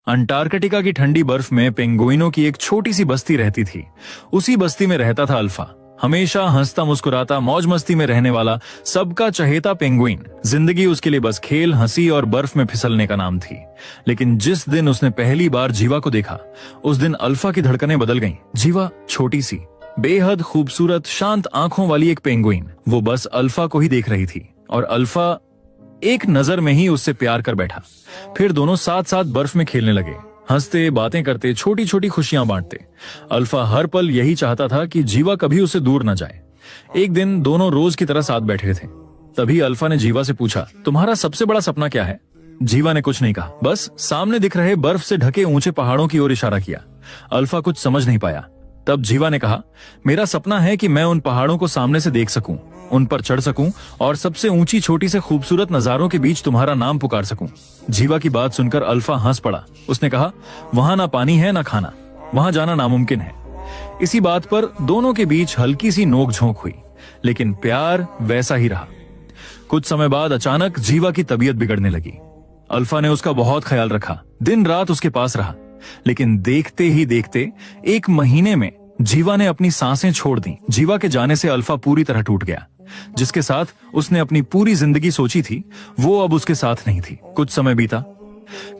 Antarctica की ठंडी बर्फ में पेंगुइनों की एक छोटी सी बस्ती रहती थी। उसी बस्ती में रहता था अल्फा, हमेशा हंसता मुस्कुराता मौज मस्ती में रहने वाला सबका चहेता पेंगुइन। जिंदगी उसके लिए बस खेल, हंसी और बर्फ में फिसलने का नाम थी। लेकिन जिस दिन उसने पहली बार जीवा को देखा, उस दिन अल्फा की धड़कनें बदल गईं। जीवा छोटी सी, बेहद खूबसूरत, शांत आंखों वाली एक पेंगुइन, वो बस अल्फा को ही देख रही थी और अल्फा एक नजर में ही उससे प्यार कर बैठा। फिर दोनों साथ साथ बर्फ में खेलने लगे, हंसते, बातें करते, छोटी छोटी खुशियां बांटते। अल्फा हर पल यही चाहता था कि जीवा कभी उससे दूर न जाए। एक दिन दोनों रोज की तरह साथ बैठे थे। तभी अल्फा ने जीवा से पूछा, तुम्हारा सबसे बड़ा सपना क्या है? जीवा ने कुछ नहीं कहा, बस सामने दिख रहे बर्फ से ढके ऊंचे पहाड़ों की ओर इशारा किया। अल्फा कुछ समझ नहीं पाया। तब जीवा ने कहा, मेरा सपना है कि मैं उन पहाड़ों को सामने से देख सकूं, उन पर चढ़ सकूं और सबसे ऊंची छोटी से खूबसूरत नजारों के बीच तुम्हारा नाम पुकार सकूं। जीवा की बात सुनकर अल्फा हंस पड़ा। उसने कहा, वहां ना पानी है ना खाना, वहां जाना नामुमकिन है। इसी बात पर दोनों के बीच हल्की सी नोक-झोंक हुई, लेकिन प्यार वैसा ही रहा। कुछ समय बाद अचानक जीवा की तबीयत बिगड़ने लगी। अल्फा ने उसका बहुत ख्याल रखा, दिन रात उसके पास रहा। लेकिन देखते ही देखते 1 महीने में जीवा ने अपनी सांसें छोड़ दी। जीवा के जाने से अल्फा पूरी तरह टूट गया। जिसके साथ उसने अपनी पूरी जिंदगी सोची थी, वो अब उसके साथ नहीं थी। कुछ समय बीता।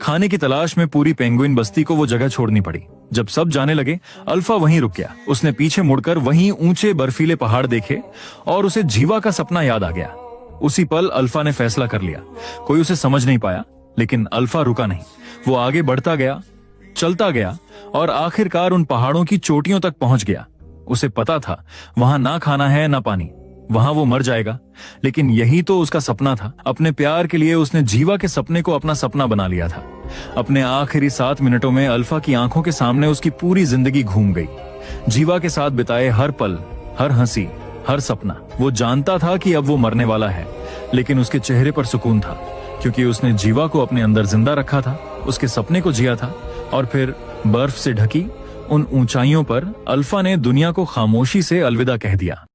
खाने की तलाश में पूरी पेंगुइन बस्ती को वो जगह छोड़नी पड़ी। जब सब जाने लगे, अल्फा वहीं रुक गया। उसने पीछे मुड़कर वहीं ऊंचे बर्फीले पहाड़ देखे और उसे जीवा का सपना याद आ गया। उसी पल अल्फा ने फैसला कर लिया। कोई उसे समझ नहीं पाया, लेकिन अल्फा रुका नहीं। वो आगे बढ़ता गया, चलता गया और आखिरकार उन पहाड़ों की चोटियों तक पहुंच गया। उसे पता था वहां ना खाना है ना पानी, वहां वो मर जाएगा। लेकिन यही तो उसका सपना था। अपने प्यार के लिए उसने जीवा के सपने को अपना सपना बना लिया था। अपने आखिरी 7 मिनटों में अल्फा की आंखों के सामने उसकी पूरी जिंदगी घूम गई। जीवा के साथ बिताए हर पल, हर हंसी, हर सपना। वो जानता था कि अब वो मरने वाला है, लेकिन उसके चेहरे पर सुकून था, क्योंकि उसने जीवा को अपने अंदर जिंदा रखा था, उसके सपने को जिया था। और फिर बर्फ से ढकी उन ऊंचाइयों पर अल्फा ने दुनिया को खामोशी से अलविदा कह दिया।